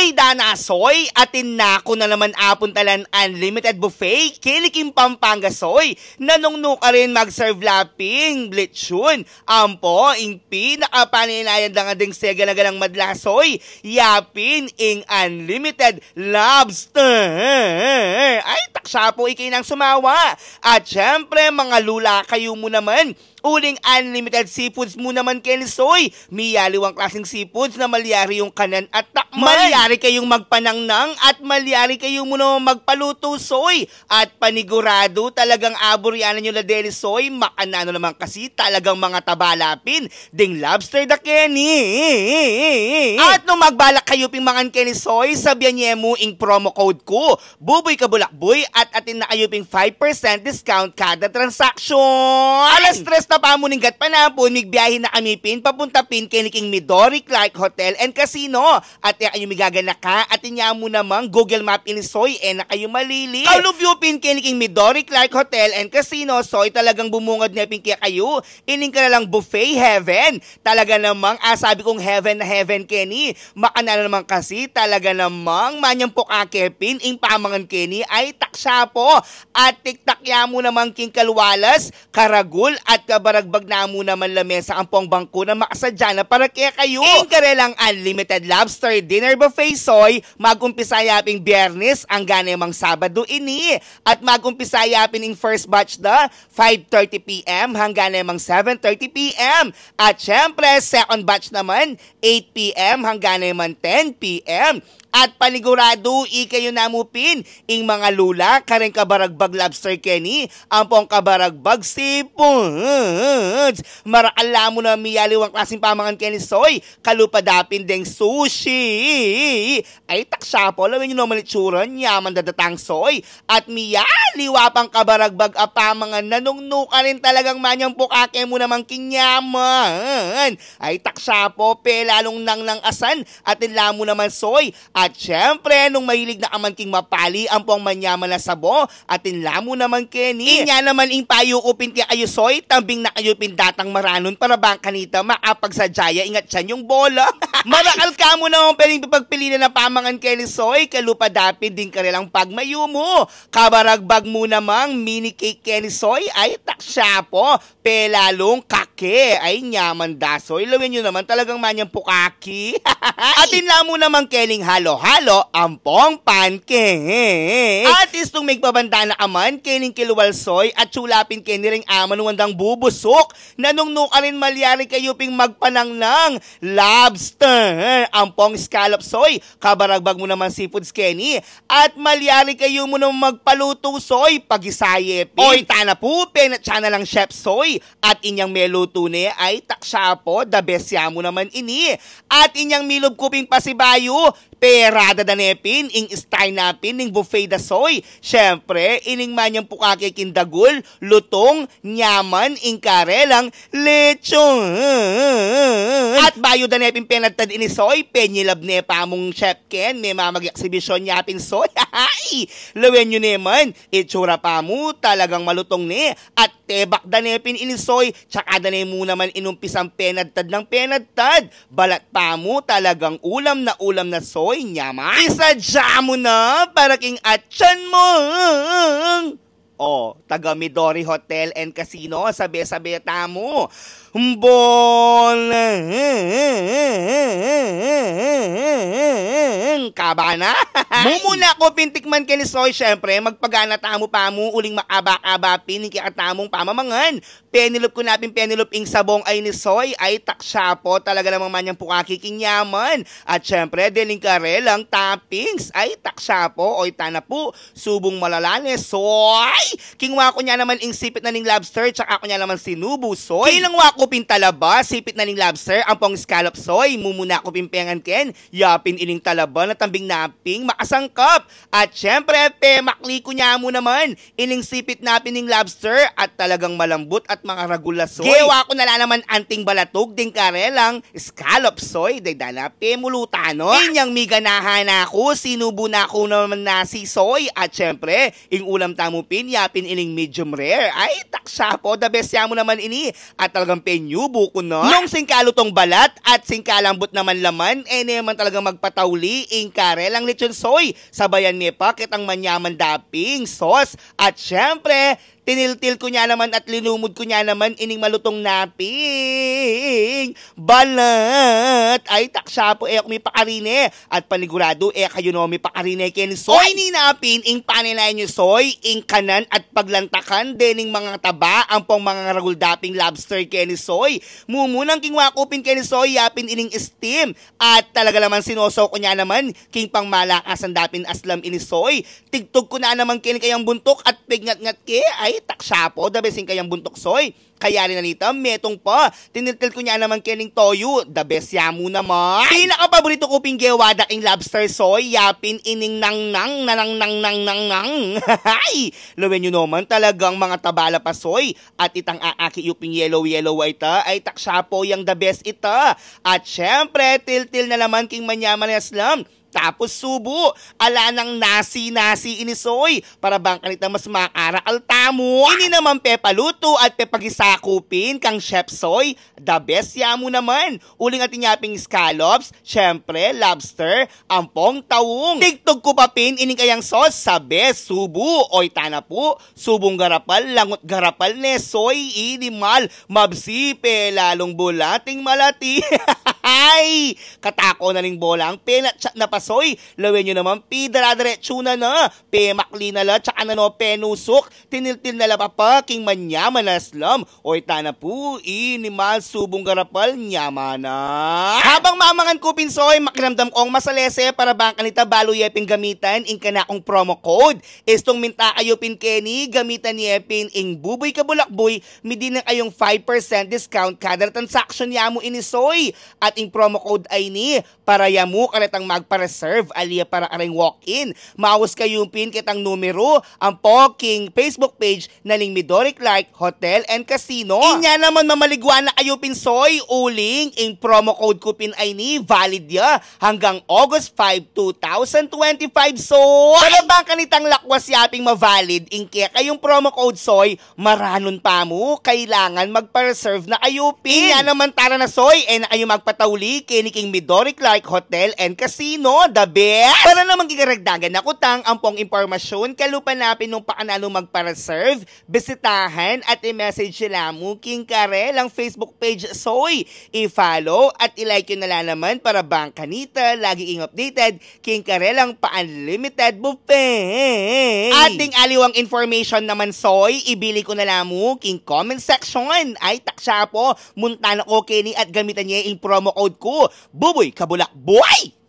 Day Dana Soy, atin na ko na naman apuntalan unlimited buffet, Kiliking Pampanga Soy, nanungno ka rin mag-serve laping, lechon, ampo, ing pinakapaninayan lang ading sega na galang madlasoy, yapin, ing unlimited lobster. Ay, taksya po ikay nang sumawa. At syempre, mga lula kayo mo naman, uling unlimited seafoods mo naman Kenny Soy. Miyaliwang klaseng seafoods na malyari yung kanan at takman. Malyari kayong magpanangnang at malyari kayong mo naman magpaluto Soy. At panigurado talagang aburyanan nyo na deli Soy. Makanano naman kasi talagang mga tabalapin ding lobster da Kenny. At nung magbalak kayo ping mga Kenny Soy, sabihan niya mo ing promo code ko, Buboy Kabulakboy, at atin na kayo ping 5% discount kada transaction. Alas 3 na pamuningat panapon, migbiyahin na kami pin, papunta pin Kiliking Midori Clark Hotel and Casino. At kayo migagana ka, at inya mo namang Google Map in Soy, na kayo malili. Kaulubyo pin Kiliking Midori Clark Hotel and Casino, Soy, talagang bumungad na pin kaya kayo. Ining ka na lang buffet heaven. Talaga namang, sabi kong heaven na heaven, Kenny. Makanala naman kasi, talaga namang manyang pokake pin, ing pamangan Kenny, ay taksya po. At tiktakya mo namang king kalwalas, karagul, at baragbag na mo naman lamesa ang pong bangko na makasadya na para kaya kayo. Ing karelang unlimited lobster dinner buffet Soy, mag-umpisa yaping Biyernes ang ganemang Sabado ini. At mag-umpisa yapin ing first batch na 5:30 PM hanggang ganemang 7:30 PM. At syempre, second batch naman 8 PM hanggang ganemang 10 PM. At panigurado, ikayo namupin, ing mga lula, kareng kabaragbag lobster Kenny, ang pong kabaragbag seafoods. Marakala mo na miyaliwang klaseng pamangan Kenny Soy, kalupadapin deng sushi. Ay taksya po, lawin nyo naman itsuran, yaman dadatang Soy. At miyaliwa pang kabaragbag apamangan, nanungnuka rin talagang manyang pukake mo namang kinyaman. Ay taksya po, pelalong nang asan, at inla mo naman Soy. At syempre, nung mahilig na amanking mapali ang pong manyaman na sabo, at inlamo naman Kenny. Inya naman ing payo upin kaya kayo Soy, tambing na kayo pindatang maranon para bang kanita makapagsadyaya ingat siya yung bola. Marakal ka mo naman pwedeng pagpilinan na pamangan Kenny Soy, kalupadapin din ka rilang pagmayo mo. Kabaragbag mo namang mini cake Kenny Soy, ay taksya po, pelalong kake, ay nyaman da Soy. Lawin nyo naman talagang manyang pukaki. At inlamo naman Kenning halo-halo ang pong pancake. At istong magpabanda na aman, Kening Kiluwal Soy, at chulapin Kenny ring aman wandang bubusok, nanungno ka rin malyari kayo ping magpanangnang lobster. Ang pong scallop Soy, kabaragbag mo naman seafoods Kenny, at malyari kayo mo naman magpaluto Soy, pagisaye pin. Oy, tana po, pen at siya na lang chef Soy, at inyang meluto ni ay taksya po, the best ya mo naman ini. At inyang milob kuping pasibayo, perada da nepin, ing style napin, ing buffet da Soy. Syempre, ining manyang pukake kindagul, lutong, nyaman, ing karelang, lechon. At bayo da nepin penagtad ini Soy, penyilab nepa mong chef Ken, may mamag-exhibition yapin Soy. Ay, lawen nyo naman, itsura pa mo, talagang malutong ni. At tebak da nepin ini Soy, tsaka da ne mo naman inumpisang penagtad ng penagtad. Balat pa mo, talagang ulam na Soy, nyama. Isadya mo na para king atyan mo. Taga Midori Hotel and Casino, sabi-sabi tamo. Kabana. Mumuna ko pintikman Kenny Soy, syempre, magpagana tamo pa mo, uling makaba-kaba pinikiatamong pamamangan. Penilop ko napin penilop ing sabong ay ni Soy, ay taksya po, talaga namang manyang pukaki kinyaman. At syempre, deling karelang toppings, ay taksya po, oy tana po, subong malalanes, Soy. Kingwa ko niya naman ing sipit na ning lobster, tsaka ko niya naman sinubo Soy. Kilangwa ko pintalaba, sipit na ning lobster, ang pong scallop Soy, mumuna ko pimpengan Ken, yapin ining talaba na tambing naping makasangkap. At syempre, makli ko niya mo naman, ining sipit napin ning lobster, at talagang malambot at mga ragula Soy. Gewa ko nala naman anting balatog, ding karelang scallop Soy, dagdala mulutano. Inyang miganahan ako, sinubo na ako naman na si Soy. At syempre, ing ulam tamupin, yapin ining medium rare, ay taksya po, the best ya mo naman ini. At talagang penyubo ko na. Nung singkalutong balat at singkalambot naman laman, naman talagang magpatauli, King Karel ang lechon soy. Sabayan niya pa kitang manyaman daping sauce. At syempre, tiniltil ko niya naman at linumod ko niya naman ining malutong naping balat. Ay taksya po ako may pakarine. At panigurado kayo no may pakarine ken soy. Ni napin ing panilay nyo soy, ing kanan at paglantakan dening mga taba ang pong mga raguldaping lobster ken soy. Mumunang king wakupin ken soy yapin ining steam. At talaga naman sinosaw ko niya naman king pang malakas ang dapin aslam ini soy. Tigtog ko na naman kin kayang buntok at pignat-ngat ke ay taksya po, the best yung kayang buntok soy. Kaya rin nanita, metong pa. Tiniltil ko niya naman kening toyo, the best yamu naman. Pinaka-paborito ko pinggewada king lobster soy, yapin ining nang-nang, nanang-nang-nang-nang-nang. Hay! Lawen nyo naman talagang mga tabala pa soy. At itang aaki yung yellow-yellow ay taksya po yung the best ita. At syempre, til-til na naman king manyaman na aslam. Tapos subo, ala ng nasi-nasi inisoy, para bang kanita mas makaraal tamo. Ini naman pepaluto at pepagisakupin kang chef soy, the best yamu naman. Uling ating yaping scallops, syempre, lobster, ampong tawong. Tigtog ko papin, ining kayang sauce, sabe, subo, oy tana po, subong garapal, langot garapal ne, soy, inimal, mabsipe, lalong bulating malati. Ay, katako na ning bolang, penatchat na pasoy, lawin nyo naman, pidara-diretso na na, pemakli na la, tsaka na no, penusok, tiniltil na la papaking manyaman na slam, oy tana po, inimal, subong garapal, nyaman na. Habang mamangan ko pinsoy, makiramdam kong masalese para bang kanita balo yeping gamitan, ing kana kong promo code, istong minta kayo pin Kenny, gamitan yepin, ing buboy kabulakboy, midi na kayong 5% discount kada transaction yamu inisoy, at ing promo code ay ni para yamu karetang magpa-reserve aliya para aring walk-in. Mawas kayong pin kitang numero ang poking Facebook page na ning Midori Clark Hotel and Casino. Inya naman mamaligwan na kayo pinsoy uling ing promo code ko pin ay ni valid ya hanggang August 5, 2025 soy. Para bang kanitang lakwas yaping ma-valid ing kaya kayong promo code soy maranon pa mo kailangan magpa-reserve na kayo pin. Inya naman tara na soy na kayo magpatauli kiniking Midori Clark Hotel and Casino, the best! Para naman gigaragdagan na kutang ang pong impormasyon, kalupanapin nung paanano magpa-reserve, bisitahan at i-message sila mo King Karel ang Facebook page soy. I-follow at i-like yun na naman para bang kanita, lagi ing updated, King Karel ang pa-unlimited buffet. Ating aliwang information naman soy, ibili ko na lang mo King comment section. Ay taksya po, munta na ko Kenny at gamitan niya yung promo code ko, Buboy Kabulak Boy!